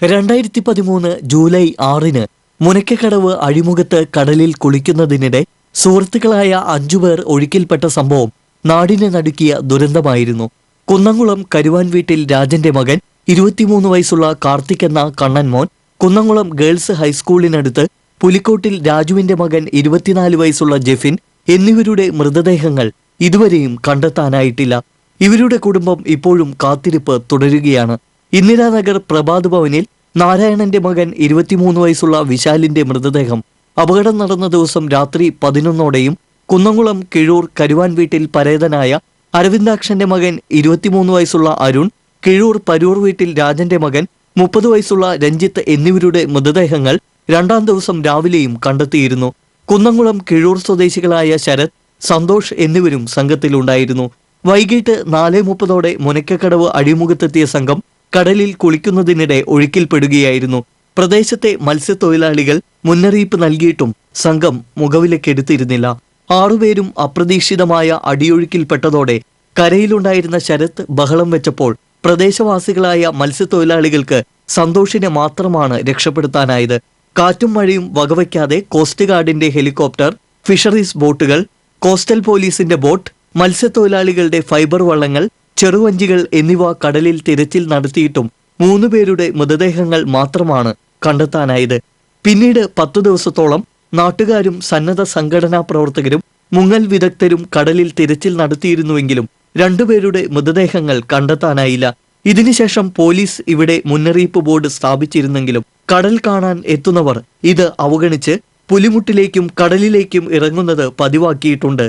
2013 ജൂലൈ 6 മുനക്കക്കടവ് അഴിമുഖത്ത് കടലിൽ കുളിക്കുന്നതിനിടെ സുഹൃത്തുക്കളായ 5 പേർ ഒഴുക്കിൽപ്പെട്ട സംഭവം നാടിനെ നടുക്കിയ ദുരന്തമായിരുന്നു. കുന്നംകുളം കരുവാൻ വീട്ടിൽ രാജന്റെ മകൻ 23 വയസ്സുള്ള കാർത്തിക് എന്ന കണ്ണൻമോൻ, കുന്നംകുളം ഗേൾസ് ഹൈസ്കൂളിനടുത്ത് പുലിക്കോട്ടിൽ രാജുവിന്റെ മകൻ 24 വയസ്സുള്ള ജെഫിൻ എന്നിവരുടെ മൃതദേഹങ്ങൾ ഇതുവരെയും കണ്ടെത്താനായിട്ടില്ല. ഇവരുടെ കുടുംബം ഇപ്പോഴും കാത്തിരിപ്പ് തുടരുകയാണ്. ഇന്ദിരാനഗർ പ്രഭാത് ഭവനിൽ നാരായണന്റെ മകൻ 23 വയസ്സുള്ള വിശാലിന്റെ മൃതദേഹം അപകടം നടന്ന ദിവസം രാത്രി 11ഓടെയും കുന്നംകുളം കിഴൂർ കരുവാൻ വീട്ടിൽ പരേതനായ അരവിന്ദാക്ഷന്റെ മകൻ 23 വയസ്സുള്ള അരുൺ, കിഴൂർ പരൂർ വീട്ടിൽ രാജന്റെ മകൻ 30 വയസ്സുള്ള രഞ്ജിത്ത് എന്നിവരുടെ മൃതദേഹങ്ങൾ 2ാം ദിവസം രാവിലെയും കണ്ടെത്തിയിരുന്നു. കുന്നംകുളം കിഴൂർ സ്വദേശികളായ ശരത്, സന്തോഷ് എന്നിവരും സംഘത്തിലുണ്ടായിരുന്നു. വൈകിട്ട് 4:30ഓടെ മുനക്കക്കടവ് അഴിമുഖത്തെത്തിയ സംഘം കടലിൽ കുളിക്കുന്നതിനിടെ ഒഴുക്കിൽപ്പെടുകയായിരുന്നു. പ്രദേശത്തെ മത്സ്യത്തൊഴിലാളികൾ മുന്നറിയിപ്പ് നൽകിയിട്ടും സംഘം മുഖവിലക്കെടുത്തിരുന്നില്ല. 6 പേരും അപ്രതീക്ഷിതമായ അടിയൊഴുക്കിൽപ്പെട്ടതോടെ കരയിലുണ്ടായിരുന്ന ശരത് ബഹളം വെച്ചപ്പോൾ പ്രദേശവാസികളായ മത്സ്യത്തൊഴിലാളികൾക്ക് സന്തോഷിനെ മാത്രമാണ് രക്ഷപ്പെടുത്താനായത്. കാറ്റും മഴയും വകവയ്ക്കാതെ കോസ്റ്റ് ഗാർഡിന്റെ ഹെലികോപ്റ്റർ, ഫിഷറീസ് ബോട്ടുകൾ, കോസ്റ്റൽ പോലീസിന്റെ ബോട്ട്, മത്സ്യത്തൊഴിലാളികളുടെ ഫൈബർ വള്ളങ്ങൾ, ചെറുവഞ്ചികൾ എന്നിവ കടലിൽ തിരച്ചിൽ നടത്തിയിട്ടും 3 പേരുടെ മൃതദേഹങ്ങൾ മാത്രമാണ് കണ്ടെത്താനായത്. പിന്നീട് 10 ദിവസത്തോളം നാട്ടുകാരും സന്നദ്ധ സംഘടനാ പ്രവർത്തകരും മുങ്ങൽ വിദഗ്ധരും കടലിൽ തിരച്ചിൽ നടത്തിയിരുന്നുവെങ്കിലും 2 പേരുടെ മൃതദേഹങ്ങൾ കണ്ടെത്താനായില്ല. ഇതിനുശേഷം പോലീസ് ഇവിടെ മുന്നറിയിപ്പ് ബോർഡ് സ്ഥാപിച്ചിരുന്നെങ്കിലും കടൽ കാണാൻ എത്തുന്നവർ ഇത് അവഗണിച്ച് പുലിമുട്ടിലേക്കും കടലിലേക്കും ഇറങ്ങുന്നത് പതിവാക്കിയിട്ടുണ്ട്.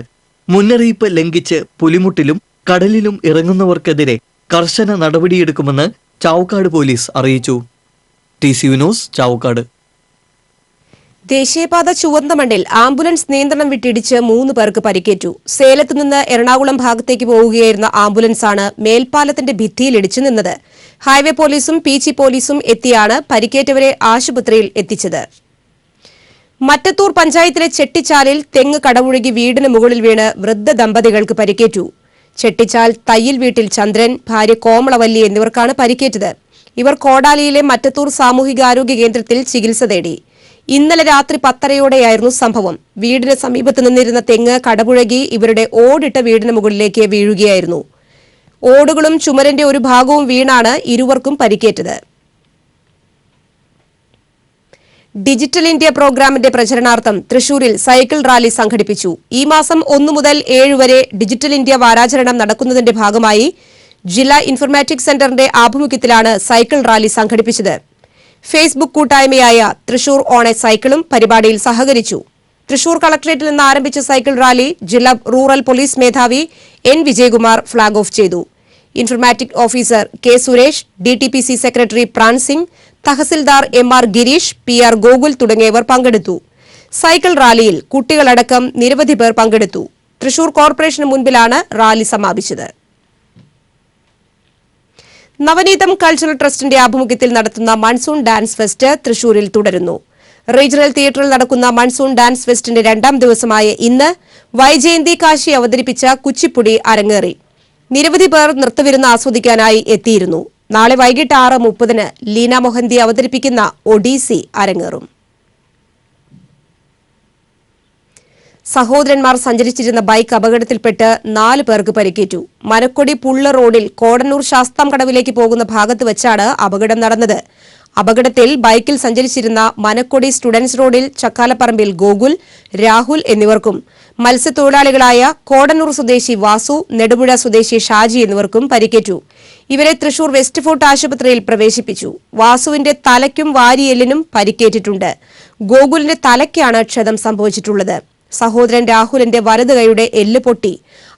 മുന്നറിയിപ്പ് ലംഘിച്ച് പുലിമുട്ടിലും കടലിലും ഇറങ്ങുന്നവർക്കെതിരെ കർശന നടപടിയെടുക്കുമെന്ന് ചാവക്കാട് പോലീസ് അറിയിച്ചു. TCU news, Chavakkad. ദേശീയപാത ചുവന്തമണ്ണിൽ ആംബുലൻസ് നിയന്ത്രണം വിട്ടിടിച്ച് 3 പേർക്ക് പരിക്കേറ്റു. സേലത്ത് നിന്ന് എറണാകുളം ഭാഗത്തേക്ക് പോവുകയായിരുന്ന ആംബുലൻസാണ് മേൽപ്പാലത്തിന്റെ ഭിത്തിയിലിടിച്ചു നിന്നത്. ഹൈവേ പോലീസും പീച്ചി പോലീസും എത്തിയാണ് പരിക്കേറ്റവരെ ആശുപത്രിയിൽ എത്തിച്ചത്. മറ്റത്തൂർ പഞ്ചായത്തിലെ ചെട്ടിച്ചാലിൽ തെങ്ങ് കടപുഴകി വീടിന് മുകളിൽ വീണ് വൃദ്ധ ദമ്പതികൾക്ക് പരിക്കേറ്റു. ചെട്ടിച്ചാൽ തയ്യിൽ വീട്ടിൽ ചന്ദ്രൻ, ഭാര്യ കോമളവല്ലി എന്നിവർക്കാണ് പരിക്കേറ്റത്. ഇവർ കോടാലിയിലെ മറ്റത്തൂർ സാമൂഹികാരോഗ്യ കേന്ദ്രത്തിൽ ചികിത്സ തേടി. ഇന്നലെ രാത്രി 10:30യോടെയായിരുന്നു സംഭവം. വീടിന് സമീപത്ത് നിന്നിരുന്ന തെങ്ങ് കടപുഴകി ഇവരുടെ ഓടിട്ട വീടിന് മുകളിലേക്ക് വീഴുകയായിരുന്നു. ഓടുകളും ചുമരിന്റെ ഒരു ഭാഗവും വീണാണ് ഇരുവർക്കും പരിക്കേറ്റത്. ഡിജിറ്റൽ ഇന്ത്യ പ്രോഗ്രാമിന്റെ പ്രചരണാർത്ഥം തൃശൂരിൽ സൈക്കിൾ റാലി സംഘടിപ്പിച്ചു. ഈ മാസം 1 മുതൽ 7 വരെ ഡിജിറ്റൽ ഇന്ത്യ വാരാചരണം നടക്കുന്നതിന്റെ ഭാഗമായി ജില്ലാ ഇൻഫർമാറ്റിക്സ് സെന്ററിന്റെ ആഭിമുഖ്യത്തിലാണ് സൈക്കിൾ റാലി സംഘടിപ്പിച്ചത്. ഫേസ്ബുക്ക് കൂട്ടായ്മയായ തൃശൂർ ഓൺ എ സൈക്കിളും പരിപാടിയിൽ സഹകരിച്ചു. തൃശൂർ കളക്ടറേറ്റിൽ നിന്ന് ആരംഭിച്ച സൈക്കിൾ റാലി ജില്ലാ റൂറൽ പോലീസ് മേധാവി N. വിജയകുമാർ ഫ്ളാഗ് ഓഫ് ചെയ്തു. Informatic officer K. Suresh, DTPC secretary Pran Singh, tahsildar MR. Gireesh, PR. Gokul തുടങ്ങിയവർ പങ്കെടുത്തു. സൈക്കിൾ റാലിയിൽ കുട്ടികളടക്കം നിരവധി പേർ പങ്കെടുത്തു. തൃശൂർ കോർപ്പറേഷന് മുൻപിലാണ് റാലി സമാപിച്ചത്. നവനീതം കൾച്ചറൽ ട്രസ്റ്റിന്റെ ആഭിമുഖ്യത്തിൽ നടത്തുന്ന മൺസൂൺ ഡാൻസ് ഫെസ്റ്റ് തൃശൂരിൽ തുടരുന്നു. റീജിയണൽ തിയേറ്ററിൽ നടക്കുന്ന മൺസൂൺ ഡാൻസ് ഫെസ്റ്റിന്റെ 2ാം ദിവസമായ ഇന്ന് വൈജയന്തി കാശി അവതരിപ്പിച്ച കുച്ചിപ്പുടി അരങ്ങേറി. നിരവധി പേർ നൃത്തവിരുന്ന് ആസ്വദിക്കാനായി എത്തിയിരുന്നു. നാളെ വൈകിട്ട് 6:30 ലീന മൊഹന്തി അവതരിപ്പിക്കുന്ന ഒഡീസി അരങ്ങേറും. സഹോദരന്മാർ സഞ്ചരിച്ചിരുന്ന ബൈക്ക് അപകടത്തിൽപ്പെട്ട് 4 പേർക്ക് പരിക്കേറ്റു. മനക്കൊടി പുള്ള റോഡിൽ കോടന്നൂർ ശാസ്താംകടവിലേക്ക് പോകുന്ന ഭാഗത്ത് വെച്ചാണ് അപകടം നടന്നത്. അപകടത്തിൽ ബൈക്കിൽ സഞ്ചരിച്ചിരുന്ന മനക്കൊടി സ്റ്റുഡൻസ് റോഡിൽ ചക്കാലപ്പറമ്പിൽ ഗോകുൽ, രാഹുൽ എന്നിവർക്കും മത്സ്യത്തൊഴിലാളികളായ കോടന്നൂർ സ്വദേശി വാസു, നെടുപുഴ സ്വദേശി ഷാജി എന്നിവർക്കും പരിക്കേറ്റു. ഇവരെ തൃശൂർ വെസ്റ്റ് ഫോർട്ട് ആശുപത്രിയിൽ പ്രവേശിപ്പിച്ചു. വാസുവിന്റെ തലയ്ക്കും വാരിയെല്ലിനും പരിക്കേറ്റിട്ടുണ്ട്. ഗോകുലിന്റെ തലയ്ക്കാണ് ക്ഷതം സംഭവിച്ചിട്ടുള്ളത്. സഹോദരൻ രാഹുലിന്റെ വലത് കൈയുടെ എല്ല് പൊട്ടി.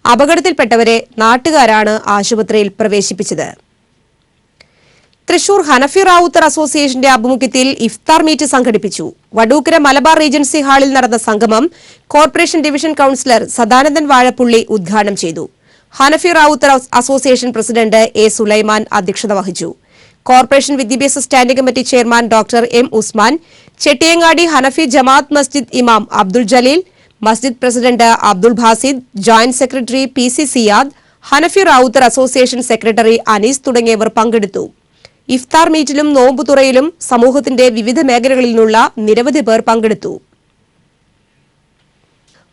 അപകടത്തിൽപ്പെട്ടവരെ നാട്ടുകാരാണ് ആശുപത്രിയിൽ പ്രവേശിപ്പിച്ചത്. തൃശൂർ ഹനഫി റാവുത്തർ അസോസിയേഷന്റെ ആഭിമുഖ്യത്തിൽ ഇഫ്താർ മീറ്റ് സംഘടിപ്പിച്ചു. വടൂക്കര മലബാർ റീജൻസി ഹാളിൽ നടന്ന സംഗമം corporation division councillor Sadanandan Vazhappully ഉദ്ഘാടനം ചെയ്തു. Hanafi Rawther association president A Sulaiman അധ്യക്ഷത വഹിച്ചു. കോർപ്പറേഷൻ വിദ്യാഭ്യാസ standing committee chairman doctor M Usman, Chettiyangadi Hanafi Jamaath Masjid ഇമാം അബ്ദുൾ ജലീൽ, മസ്ജിദ് president Abdul Basid, joint secretary P C Siyad, Hanafi Rawther association secretary Anees തുടങ്ങിയവർ പങ്കെടുത്തു. ഇഫ്താർ മീറ്റിലും നോമ്പുതുറയിലും സമൂഹത്തിന്റെ വിവിധ മേഖലകളിൽ നിന്നുള്ള നിരവധി പേർ പങ്കെടുത്തു.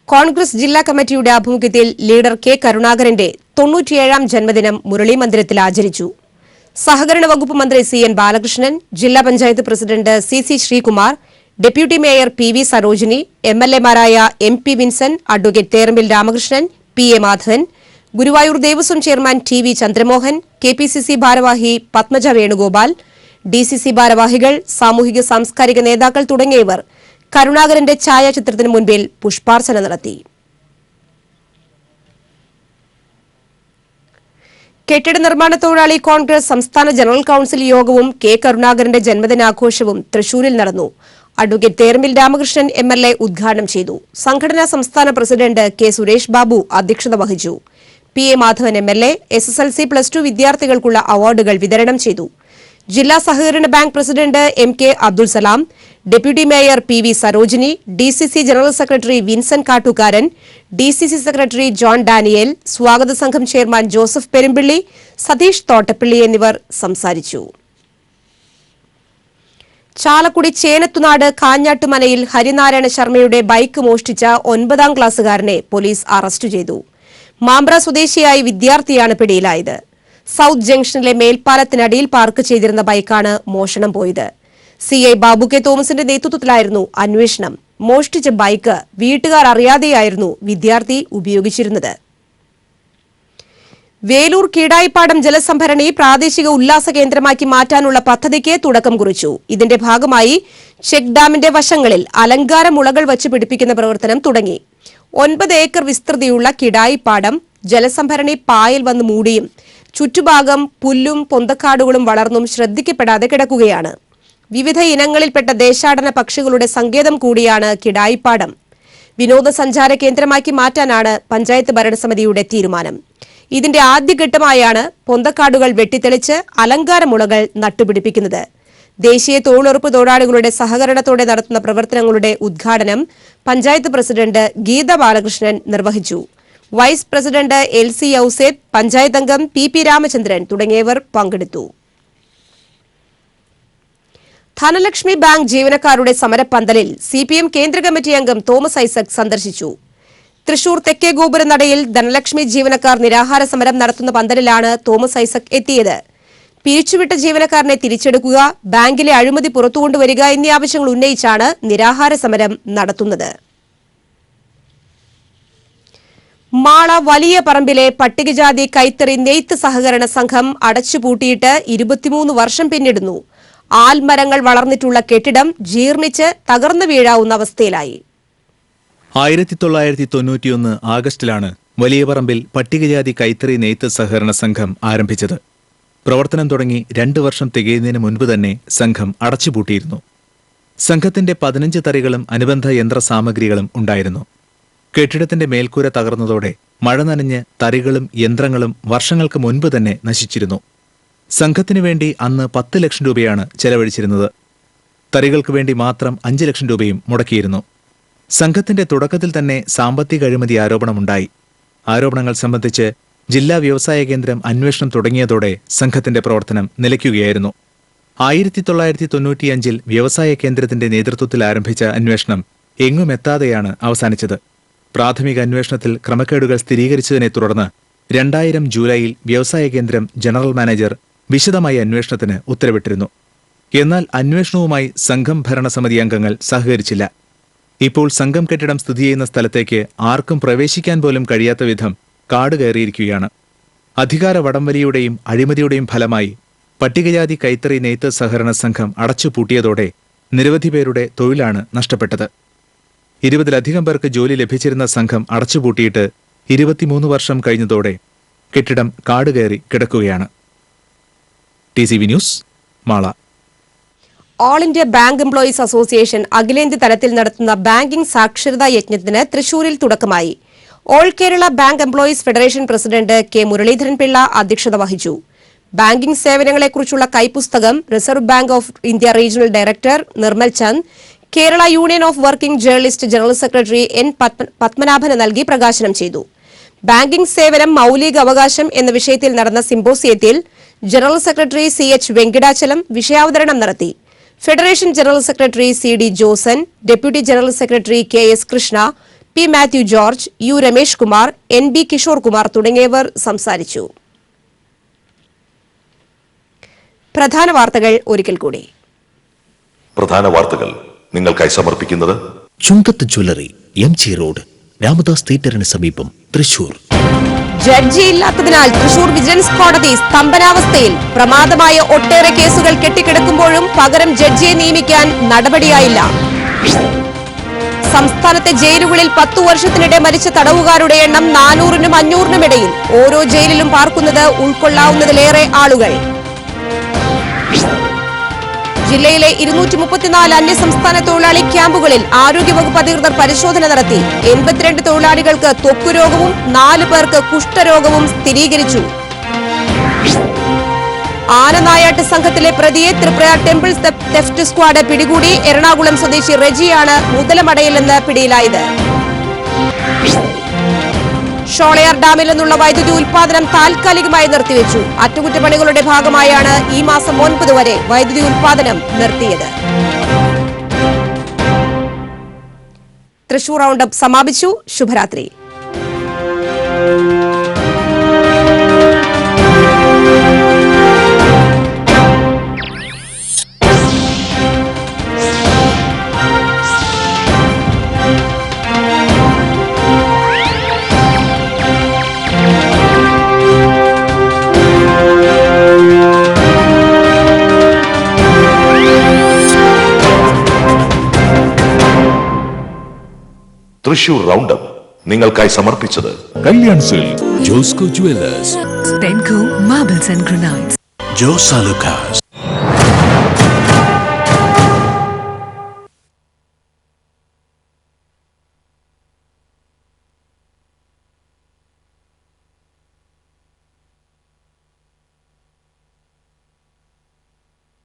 കോൺഗ്രസ് ജില്ലാ കമ്മിറ്റിയുടെ ആഭിമുഖ്യത്തിൽ ലീഡർ കെ കരുണാകരന്റെ 97ാം ജന്മദിനം മുരളി മന്ദിരത്തിൽ ആചരിച്ചു. സഹകരണ വകുപ്പ് മന്ത്രി സി എൻ ബാലകൃഷ്ണൻ, ജില്ലാ panchayat president C C Sreekumar, deputy mayor P V Sarojini, എംഎൽഎമാരായ M P Vinson, advocate Therambil Ramakrishnan, P A Madhavan, Guruvayur Devaswom chairman T V Chandramohan, K P C C ഭാരവാഹി Padmaja Venugopal, D C C ഭാരവാഹികൾ, സാമൂഹിക സാംസ്കാരിക നേതാക്കൾ തുടങ്ങിയവർ കരുണാകരന്റെ ഛായാചിത്രത്തിന് മുൻപിൽ പുഷ്പാർച്ചന നടത്തി. കെട്ടിട നിർമ്മാണ തൊഴിലാളി കോൺഗ്രസ് സംസ്ഥാന ജനറൽ കൌൺസിൽ യോഗവും കെ കരുണാകരന്റെ ജന്മദിനാഘോഷവും തൃശൂരിൽ നടന്നു. അഡ്വക്കേറ്റ് തേറമ്പിൽ രാമകൃഷ്ണൻ എംഎൽഎ ഉദ്ഘാടനം ചെയ്തു. സംഘടനാ സംസ്ഥാന പ്രസിഡന്റ് കെ സുരേഷ് ബാബു അധ്യക്ഷത വഹിച്ചു. P A Madhavan MLA SSLC +2 വിദ്യാർത്ഥികൾക്കുള്ള അവാർഡുകൾ വിതരണം ചെയ്തു. ജില്ലാ സഹകരണ bank president M K Abdul Salam, deputy mayor P V Sarojini, DCC general secretary Vinson Kattukaran, DCC secretary John Daniel, സ്വാഗത സംഘം ചെയർമാൻ ജോസഫ് പെരുമ്പിള്ളി, സതീഷ് തോട്ടപ്പള്ളി എന്നിവർ സംസാരിച്ചു. ചാലക്കുടി ചേനത്തുനാട് കാഞ്ഞാട്ടുമനയിൽ ഹരിനാരായണ ശർമ്മയുടെ ബൈക്ക് മോഷ്ടിച്ച 9ാം ക്ലാസ്സുകാരനെ പോലീസ് അറസ്റ്റ് ചെയ്തു. മാമ്പ്ര സ്വദേശിയായ വിദ്യാർത്ഥിയാണ് പിടിയിലായത്. സൌത്ത് ജംഗ്ഷനിലെ മേൽപ്പാലത്തിനടിയിൽ പാർക്ക് ചെയ്തിരുന്ന ബൈക്കാണ് മോഷണം പോയത്. CI ബാബു കെ തോമസിന്റെ നേതൃത്വത്തിലായിരുന്നു അന്വേഷണം. മോഷ്ടിച്ച ബൈക്ക് വീട്ടുകാർ അറിയാതെയായിരുന്നു വിദ്യാർത്ഥി ഉപയോഗിച്ചിരുന്നത്. വേലൂർ കീടായിപ്പാടം ജലസംഭരണി പ്രാദേശിക ഉല്ലാസ കേന്ദ്രമാക്കി മാറ്റാനുള്ള പദ്ധതിക്ക് തുടക്കം കുറിച്ചു. ഇതിന്റെ ഭാഗമായി ചെക്ക് ഡാമിന്റെ വശങ്ങളിൽ അലങ്കാര മുളകൾ വച്ച് പിടിപ്പിക്കുന്ന പ്രവർത്തനം തുടങ്ങി. 9 ഏക്കർ വിസ്തൃതിയുള്ള കിടായിപ്പാടം ജലസംഭരണി പായൽ വന്ന് മൂടിയും ചുറ്റുഭാഗം പുല്ലും പൊന്തക്കാടുകളും വളർന്നും ശ്രദ്ധിക്കപ്പെടാതെ കിടക്കുകയാണ്. വിവിധ ഇനങ്ങളിൽപ്പെട്ട ദേശാടന പക്ഷികളുടെ സങ്കേതം കൂടിയാണ് കിടായിപ്പാടം. വിനോദസഞ്ചാര കേന്ദ്രമാക്കി മാറ്റാനാണ് പഞ്ചായത്ത് ഭരണസമിതിയുടെ തീരുമാനം. ഇതിന്റെ ആദ്യഘട്ടമായാണ് പൊന്തക്കാടുകൾ വെട്ടിത്തെളിച്ച് അലങ്കാരമുളകൾ നട്ടുപിടിപ്പിക്കുന്നത്. ദേശീയ തൊഴിലുറപ്പ് തൊഴിലാളികളുടെ സഹകരണത്തോടെ നടത്തുന്ന പ്രവർത്തനങ്ങളുടെ ഉദ്ഘാടനം പഞ്ചായത്ത് പ്രസിഡന്റ് ഗീത ബാലകൃഷ്ണൻ നിർവഹിച്ചു. Vice president LC Ouseph, panchayat അംഗം PP രാമചന്ദ്രൻ തുടങ്ങിയവർ പങ്കെടുത്തു. ധനലക്ഷ്മി ബാങ്ക് ജീവനക്കാരുടെ സമരപ്പന്തലിൽ CPM കേന്ദ്ര കമ്മിറ്റി അംഗം തോമസ് ഐസക് സന്ദർശിച്ചു. തൃശൂർ തെക്കേ ഗോപുരനടയിൽ ധനലക്ഷ്മി ജീവനക്കാർ നിരാഹാര സമരം നടത്തുന്ന പന്തലിലാണ് തോമസ് ഐസക് എത്തിയത്. പിരിച്ചുവിട്ട ജീവനക്കാരനെ തിരിച്ചെടുക്കുക, ബാങ്കിലെ അഴിമതി പുറത്തുകൊണ്ടുവരിക എന്നീ ആവശ്യങ്ങൾ ഉന്നയിച്ചാണ് നിരാഹാര സമരം നടത്തുന്നത്. മാള വലിയ പറമ്പിലെ പട്ടികജാതി കൈത്തറി നെയ്ത്ത് സഹകരണ സംഘം അടച്ചുപൂട്ടിയിട്ട് 23 വർഷം പിന്നിടുന്നു. ആൽമരങ്ങൾ വളർന്നിട്ടുള്ള കെട്ടിടം ജീർണിച്ച് തകർന്നു വീഴാവുന്ന അവസ്ഥയിലായി. 1991 ആഗസ്റ്റിലാണ് വലിയ പറമ്പിൽ പട്ടികജാതി കൈത്തറി നെയ്ത്ത് സഹകരണ സംഘം ആരംഭിച്ചത്. പ്രവർത്തനം തുടങ്ങി 2 വർഷം തികയുന്നതിന് മുൻപ് തന്നെ സംഘം അടച്ചുപൂട്ടിയിരുന്നു. സംഘത്തിന്റെ 15 തറികളും അനുബന്ധ യന്ത്ര സാമഗ്രികളും ഉണ്ടായിരുന്നു. കെട്ടിടത്തിന്റെ മേൽക്കൂര തകർന്നതോടെ മഴ നനഞ്ഞ് തറികളും യന്ത്രങ്ങളും വർഷങ്ങൾക്ക് മുൻപ് തന്നെ നശിച്ചിരുന്നു. സംഘത്തിനു വേണ്ടി അന്ന് 10 ലക്ഷം രൂപയാണ് ചെലവഴിച്ചിരുന്നത്. തറികൾക്ക് വേണ്ടി മാത്രം 5 ലക്ഷം രൂപയും മുടക്കിയിരുന്നു. സംഘത്തിന്റെ തുടക്കത്തിൽ തന്നെ സാമ്പത്തിക അഴിമതി ആരോപണമുണ്ടായി. ആരോപണങ്ങൾ സംബന്ധിച്ച് ജില്ലാ വ്യവസായ കേന്ദ്രം അന്വേഷണം തുടങ്ങിയതോടെ സംഘത്തിന്റെ പ്രവർത്തനം നിലയ്ക്കുകയായിരുന്നു. 1995 വ്യവസായ കേന്ദ്രത്തിന്റെ നേതൃത്വത്തിൽ ആരംഭിച്ച അന്വേഷണം എങ്ങുമെത്താതെയാണ് അവസാനിച്ചത്. പ്രാഥമിക അന്വേഷണത്തിൽ ക്രമക്കേടുകൾ സ്ഥിരീകരിച്ചതിനെ തുടർന്ന് 2000 ജൂലൈയിൽ വ്യവസായ കേന്ദ്രം ജനറൽ മാനേജർ വിശദമായ അന്വേഷണത്തിന് ഉത്തരവിട്ടിരുന്നു. എന്നാൽ അന്വേഷണവുമായി സംഘം ഭരണസമിതി അംഗങ്ങൾ സഹകരിച്ചില്ല. ഇപ്പോൾ സംഘം കെട്ടിടം സ്ഥിതി ചെയ്യുന്ന സ്ഥലത്തേക്ക് ആർക്കും പ്രവേശിക്കാൻ പോലും കഴിയാത്ത വിധം കാട് കയറിയിരിക്കുകയാണ്. അധികാര വടംവലിയുടെയും അഴിമതിയുടെയും ഫലമായി പട്ടികജാതി കൈത്തറി നെയ്ത്ത് സഹകരണ സംഘം അടച്ചുപൂട്ടിയതോടെ നിരവധി പേരുടെ തൊഴിലാണ് നഷ്ടപ്പെട്ടത്. 20-ലധികം പേർക്ക് ജോലി ലഭിച്ചിരുന്ന സംഘം അടച്ചുപൂട്ടിയിട്ട് 23 വർഷം കഴിഞ്ഞതോടെ കെട്ടിടം കാടുകയറി കിടക്കുകയാണ്. TCV news, Mala. All India bank employees association അഖിലേന്ത്യാ തലത്തിൽ നടത്തുന്ന ബാങ്കിംഗ് സാക്ഷരതാ യജ്ഞത്തിന് തൃശൂരിൽ തുടക്കമായി. All Kerala bank employees federation president K Muraleedharan Pillai അധ്യക്ഷത വഹിച്ചു. ബാങ്കിംഗ് സേവനങ്ങളെക്കുറിച്ചുള്ള കൈപ്പുസ്തകം reserve bank of India regional director Nirmal Chand, Kerala union of working journalist general secretary N പത്മനാഭന് നൽകി പ്രകാശനം ചെയ്തു. ബാങ്കിംഗ് സേവനം മൌലിക അവകാശം എന്ന വിഷയത്തിൽ നടന്ന സിംപോസിയത്തിൽ general secretary C H Venkitachalam വിഷയാവതരണം നടത്തി. Federation general secretary C D Joson, deputy general secretary K S Krishna, P Mathew George, U Ramesh Kumar, N B Kishore Kumar തുടങ്ങിയവർ സംസാരിച്ചു. പ്രധാന വാർത്തകൾ ഒരിക്കൽ കൂടി. പ്രധാന വാർത്തകൾ നിങ്ങൾക്കായി സമർപ്പിക്കുന്നത് ചുങ്കത്ത് ജ്വല്ലറി, MG റോഡ്, രാമദാസ് തിയേറ്ററിന് സമീപം, തൃശൂർ. ജഡ്ജി ഇല്ലാത്തതിനാൽ തൃശൂർ വിജിലൻസ് കോടതി സ്തംഭനാവസ്ഥയിൽ. പ്രമാദമായ ഒട്ടേറെ കേസുകൾ കെട്ടിക്കിടക്കുമ്പോഴും പകരം ജഡ്ജിയെ നിയമിക്കാൻ നടപടിയായില്ല. സംസ്ഥാനത്തെ ജയിലുകളിൽ 10 വർഷത്തിനിടെ മരിച്ച തടവുകാരുടെ എണ്ണം 400-നും 500-നും ഇടയിൽ. ഓരോ ജയിലിലും പാർക്കുന്നത് ഉൾക്കൊള്ളാവുന്നതിലേറെ ആളുകൾ. ജില്ലയിലെ 234 അന്യസംസ്ഥാന തൊഴിലാളി ക്യാമ്പുകളിൽ ആരോഗ്യവകുപ്പ് അധികൃതർ പരിശോധന നടത്തി. 82 തൊഴിലാളികൾക്ക് ത്വക്കുരോഗവും 4 പേർക്ക് കുഷ്ഠരോഗവും സ്ഥിരീകരിച്ചു. ആനനായാട്ട് സംഘത്തിലെ പ്രതിയെ ത്രിപുര ടെമ്പിൾ തെഫ്റ്റ് സ്ക്വാഡ് പിടികൂടി. എറണാകുളം സ്വദേശി റെജിയാണ് മുതലമടയിൽ നിന്ന് പിടിയിലായത്. ഷോളയാർ ഡാമിൽ നിന്നുള്ള വൈദ്യുതി ഉൽപാദനം താൽക്കാലികമായി നിർത്തിവെച്ചു. അറ്റകുറ്റപ്പണികളുടെ ഭാഗമായാണ് ഈ മാസം 9 വരെ വൈദ്യുതി ഉൽപാദനം നിർത്തിയത്. തൃശൂർ റൗണ്ട് അപ്പ് സമാപിച്ചു. ശുഭരാത്രി. തൃശൂർ റൗണ്ട് അപ്പ് നിങ്ങൾക്കായി സമർപ്പിച്ചത് Kalyan silk, Josco jewellers, Penco Marbles and Granites. Jose Alukkas,